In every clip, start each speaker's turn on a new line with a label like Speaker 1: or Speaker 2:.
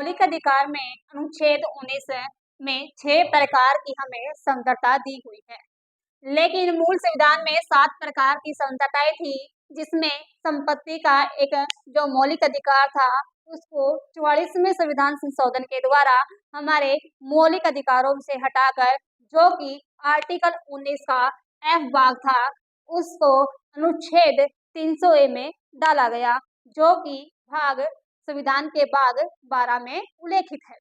Speaker 1: मौलिक अधिकार में अनुच्छेद 19 में 6 प्रकार की हमें स्वतंत्रता दी हुई है, लेकिन मूल संविधान में 7 प्रकार की स्वतंत्रताएं थी, जिसमें संपत्ति का एक जो मौलिक अधिकार था उसको 44वें संविधान संशोधन के द्वारा हमारे मौलिक अधिकारों से हटाकर जो कि आर्टिकल 19 का एफ भाग था उसको अनुच्छेद 300 ए में डाला गया, जो कि भाग संविधान के भाग 12 में उल्लेखित है।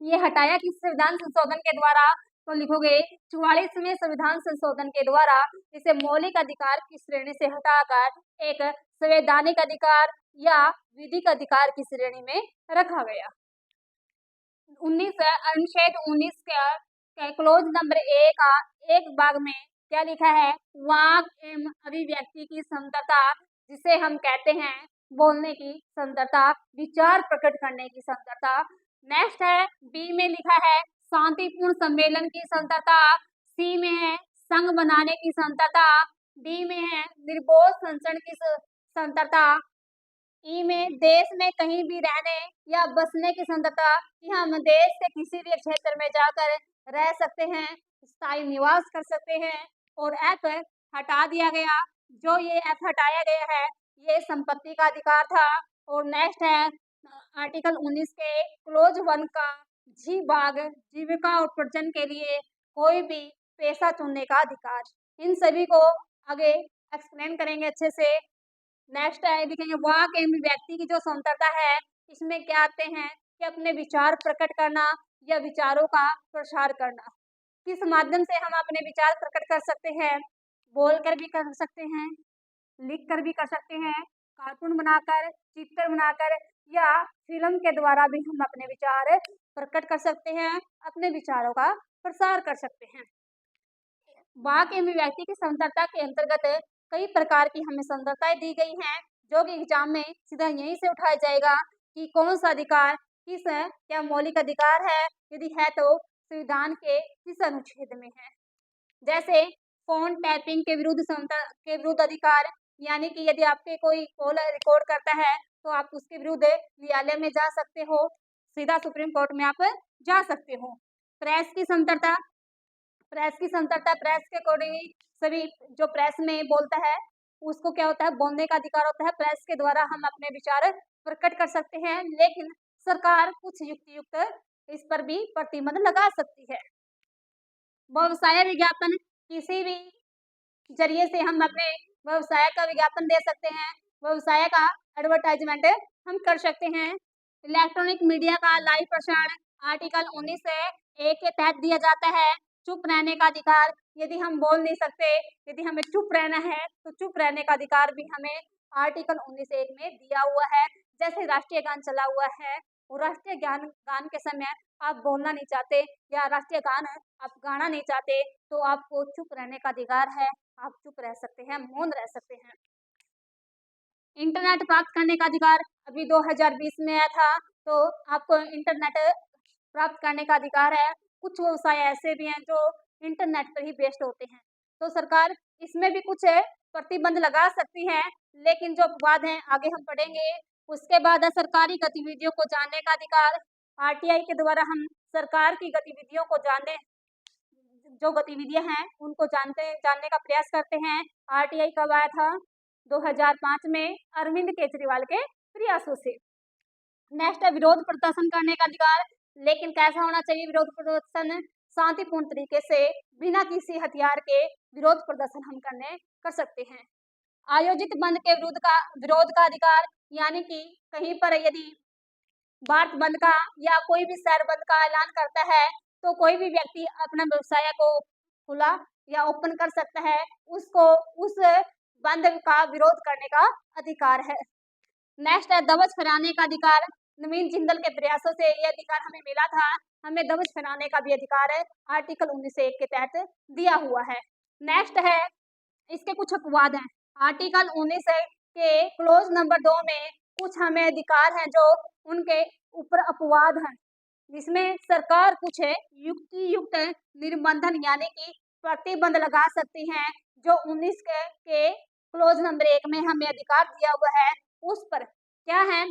Speaker 1: ये हटाया किस संविधान संशोधन के द्वारा, तो लिखोगे 44वें संविधान संशोधन के द्वारा इसे मौलिक अधिकार की श्रेणी से हटाकर एक संवैधानिक अधिकार या विधिक अधिकार की श्रेणी में रखा गया। 19 अनुच्छेद 19 के क्लोज नंबर ए का एक भाग में क्या लिखा है, वाक एवं अभिव्यक्ति की स्वतंत्रता, जिसे हम कहते हैं बोलने की स्वतंत्रता, विचार प्रकट करने की स्वतंत्रता। नेक्स्ट है बी में लिखा है शांतिपूर्ण सम्मेलन की स्वतंत्रता, सी में है संघ बनाने की स्वतंत्रता, डी में है निर्भोज संचरण की स्वतंत्रता, ई में देश में कहीं भी रहने या बसने की स्वतंत्रता कि हम देश के किसी भी क्षेत्र में जाकर रह सकते हैं, स्थायी निवास कर सकते हैं। और एफ हटा दिया गया, जो ये एफ हटाया गया है ये संपत्ति का अधिकार था। और नेक्स्ट है आर्टिकल 19 के क्लोज 1 का जी भाग, जीविका और प्रजनन के लिए कोई भी पेशा चुनने का अधिकार। इन सभी को आगे एक्सप्लेन करेंगे अच्छे से। नेक्स्ट है लिखेंगे वाक एवं व्यक्ति की जो स्वतंत्रता है, इसमें क्या आते हैं कि अपने विचार प्रकट करना या विचारों का प्रसार करना। किस माध्यम से हम अपने विचार प्रकट कर सकते हैं, बोलकर भी कर सकते हैं, लिख कर भी कर सकते हैं, कार्टून बनाकर, चित्र बनाकर या फिल्म के द्वारा भी हम अपने विचार प्रकट कर सकते हैं, अपने विचारों का प्रसार कर सकते हैं। वाक एवं व्यक्ति की स्वतंत्रता के अंतर्गत कई प्रकार की हमें स्वतंत्रताएं दी गई हैं, जो कि एग्जाम में सीधा यहीं से उठाया जाएगा कि कौन सा अधिकार किस क्या मौलिक अधिकार है, यदि है तो संविधान के किस अनुच्छेद में है। जैसे फोन टैपिंग के विरुद्ध अधिकार, यानी कि यदि आपके कोई कॉल रिकॉर्ड करता है तो आप उसके विरुद्ध न्यायालय में जा सकते हो, सीधा सुप्रीम कोर्ट में आप जा सकते हो। प्रेस की स्वतंत्रता, प्रेस के अकॉर्डिंग सभी जो प्रेस में बोलता है उसको क्या होता है, बोलने का अधिकार होता है। प्रेस के द्वारा हम अपने विचार प्रकट कर सकते हैं, लेकिन सरकार कुछ युक्त इस पर भी प्रतिबंध लगा सकती है। व्यवसाय विज्ञापन, किसी भी जरिए से हम अपने व्यवसाय का विज्ञापन दे सकते हैं, व्यवसाय का एडवर्टाइजमेंट हम कर सकते हैं। इलेक्ट्रॉनिक मीडिया का लाइव प्रसारण आर्टिकल 19 ए के तहत दिया जाता है। चुप रहने का अधिकार, यदि हम बोल नहीं सकते, यदि हमें चुप रहना है तो चुप रहने का अधिकार भी हमें आर्टिकल 19 ए में दिया हुआ है। जैसे राष्ट्रीय गान चला हुआ है और राष्ट्रीय गान के समय आप बोलना नहीं चाहते या राष्ट्रीय गान आप गाना नहीं चाहते तो आपको चुप रहने का अधिकार है, आप चुप रह सकते हैं, मौन रह सकते हैं। इंटरनेट प्राप्त करने का अधिकार अभी 2020 में आया था, तो आपको इंटरनेट प्राप्त करने का अधिकार है। कुछ व्यवसाय ऐसे भी हैं जो इंटरनेट पर ही बेस्ड होते हैं, तो सरकार इसमें भी कुछ प्रतिबंध लगा सकती है, लेकिन जो अपवाद हैं आगे हम पढ़ेंगे। उसके बाद है सरकारी गतिविधियों को जानने का अधिकार। आरटीआई के द्वारा हम सरकार की गतिविधियों को जानने, जो गतिविधियां हैं उनको जानने का प्रयास करते हैं। आरटीआई कब आया था, 2005 में अरविंद केजरीवाल के प्रयासों से। नेक्स्ट है विरोध प्रदर्शन करने का अधिकार, लेकिन कैसा होना चाहिए विरोध प्रदर्शन, शांतिपूर्ण तरीके से बिना किसी हथियार के विरोध प्रदर्शन हम कर सकते हैं। आयोजित बंद के विरोध का अधिकार, यानी कि कहीं पर यदि भारत बंद का या कोई भी शहर बंद का ऐलान करता है तो कोई भी व्यक्ति अपना व्यवसाय को खुला या ओपन कर सकता है, उसको उस बंद का विरोध करने का अधिकार है। नेक्स्ट है ध्वज फहराने का अधिकार। नवीन जिंदल के प्रयासों से ये अधिकार हमें मिला था, हमें ध्वज फहराने का भी अधिकार है, आर्टिकल 19 के तहत दिया हुआ है। नेक्स्ट है इसके कुछ अपवाद हैं। आर्टिकल 19 के क्लोज नंबर 2 में कुछ हमें अधिकार हैं जो उनके ऊपर अपवाद हैं, जिसमें सरकार कुछ युक्त निर्बंधन यानी कि प्रतिबंध लगा सकती हैं, जो 19 के क्लोज नंबर 1 में हमें अधिकार दिया हुआ है। उस पर क्या है,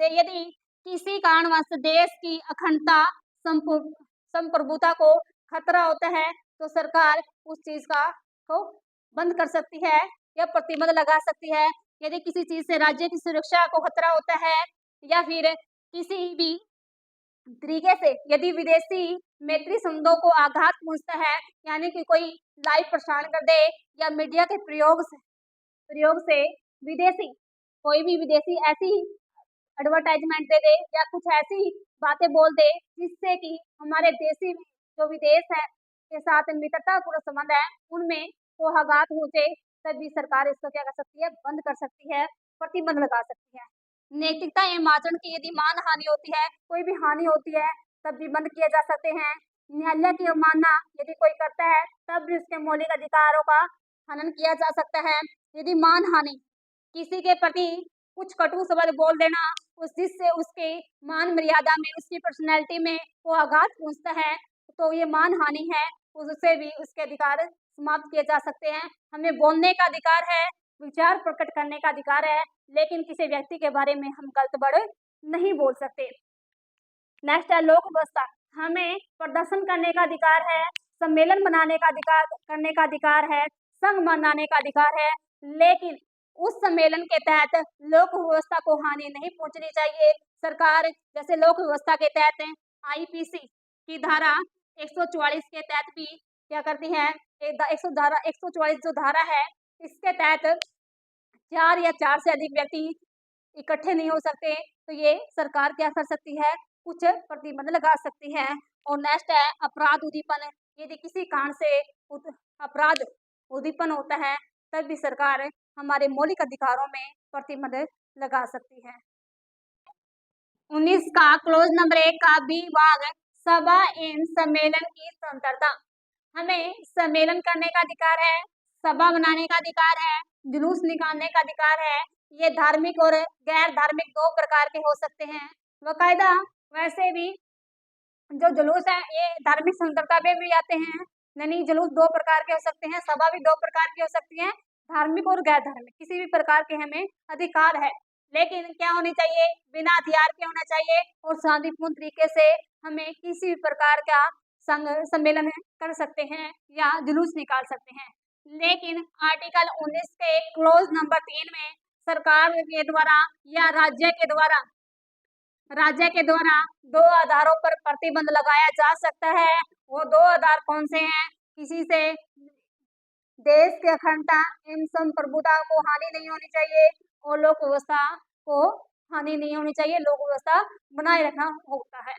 Speaker 1: यदि किसी कारणवश देश की अखंडता, संप्रभुता को खतरा होता है तो सरकार उस चीज को बंद कर सकती है या प्रतिबंध लगा सकती है। यदि किसी चीज से राज्य की सुरक्षा को खतरा होता है या फिर किसी भी तरीके से यदि विदेशी मैत्री संबंधों को आघात पहुंचता है, यानी कि कोई लाइव प्रसारण कर दे या मीडिया के प्रयोग से विदेशी कोई भी विदेशी ऐसी एडवर्टाइजमेंट दे दे या कुछ ऐसी बातें बोल दे जिससे कि हमारे देशी जो विदेश है के साथ मित्रतापूर्ण संबंध है उनमें को आघात पहुंचे, तभी सरकार इसको क्या कर सकती है, बंद कर सकती है, प्रतिबंध लगा सकती है। नैतिकता एवं आचरण की यदि मान हानि होती है, कोई भी हानि होती है तब भी बंद किए जा सकते हैं। न्यायालय की अवमानना यदि कोई करता है तब भी उसके मौलिक अधिकारों का हनन किया जा सकता है। यदि मान हानि किसी के प्रति कुछ कटु शब्द बोल देना उस जिससे उसके मान मर्यादा में उसकी पर्सनैलिटी में वो आघात पहुंचता है तो ये मान हानि है, उससे भी उसके अधिकार समाप्त किए जा सकते हैं। हमें बोलने का अधिकार है, विचार प्रकट करने का अधिकार है, लेकिन किसी व्यक्ति के बारे में हम गलत वर्ड नहीं बोल सकते। नेक्स्ट है लोक व्यवस्था। हमें प्रदर्शन करने का अधिकार है, सम्मेलन बनाने का अधिकार करने का अधिकार है, संघ मनाने का अधिकार है, लेकिन उस सम्मेलन के तहत लोक व्यवस्था को हानि नहीं पहुंचनी चाहिए। सरकार जैसे लोक व्यवस्था के तहत आईपीसी की धारा 144 के तहत भी क्या करती है, 144 जो धारा है इसके तहत 4 या 4 से अधिक व्यक्ति इकट्ठे नहीं हो सकते, तो ये सरकार क्या कर सकती है, कुछ प्रतिबंध लगा सकती है। और नेक्स्ट है अपराध उद्दीपन। यदि किसी कारण से अपराध उद्दीपन होता है तब भी सरकार हमारे मौलिक अधिकारों में प्रतिबंध लगा सकती है। 19 का क्लोज नंबर 1 का बी भाग सभा एवं सम्मेलन की स्वतंत्रता। हमें सम्मेलन करने का अधिकार है, सभा बनाने का अधिकार है, जुलूस निकालने का अधिकार है। ये धार्मिक और गैर धार्मिक दो प्रकार के हो सकते हैं। बकायदा वैसे भी जो जुलूस है ये धार्मिक स्वतंत्रता पे भी आते हैं, यानी जुलूस दो प्रकार के हो सकते हैं, सभा भी दो प्रकार की हो सकती है, धार्मिक और गैर धार्मिक किसी भी प्रकार के हमें अधिकार है। लेकिन क्या होनी चाहिए, बिना हथियार के होना चाहिए और शांतिपूर्ण तरीके से हमें किसी भी प्रकार का सम्मेलन कर सकते हैं या जुलूस निकाल सकते हैं। लेकिन आर्टिकल 19 के क्लोज नंबर 3 में सरकार के द्वारा या राज्य के द्वारा दो आधारों पर प्रतिबंध लगाया जा सकता है। वो दो आधार कौन से हैं, किसी से देश की अखंडता एवं संप्रभुता को हानि नहीं होनी चाहिए और लोक व्यवस्था को हानि नहीं होनी चाहिए, लोक व्यवस्था बनाए रखना होता है।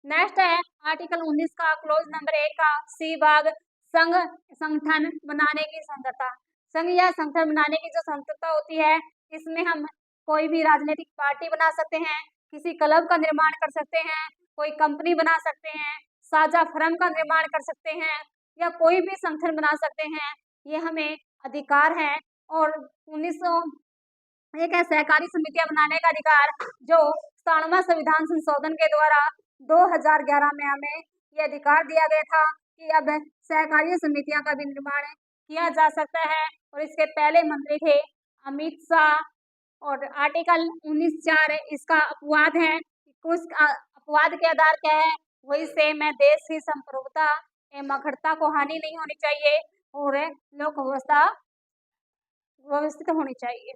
Speaker 1: नेक्स्ट है आर्टिकल 19 का क्लोज नंबर 1 का सी भाग संघ संगठन बनाने की स्वतंत्रता। संघ या संगठन बनाने की जो स्वतंत्रता होती है इसमें हम कोई भी राजनीतिक पार्टी बना सकते हैं, किसी क्लब का निर्माण कर सकते हैं, कोई कंपनी बना सकते हैं, साझा फर्म का निर्माण कर सकते हैं या कोई भी संगठन बना सकते हैं, ये हमें अधिकार है। और 1900 एक है सहकारी समितियां बनाने का अधिकार, जो 97वां संविधान संशोधन के द्वारा 2011 में हमें ये अधिकार दिया गया था कि अब सहकारी समितियां का भी निर्माण किया जा सकता है। और इसके पहले मंत्री थे अमित शाह। और आर्टिकल 19(4) इसका अपवाद है। उस अपवाद के आधार क्या है, वही से मैं देश की संप्रभुता एवं अखंडता को हानि नहीं होनी चाहिए और लोक व्यवस्था व्यवस्थित होनी चाहिए।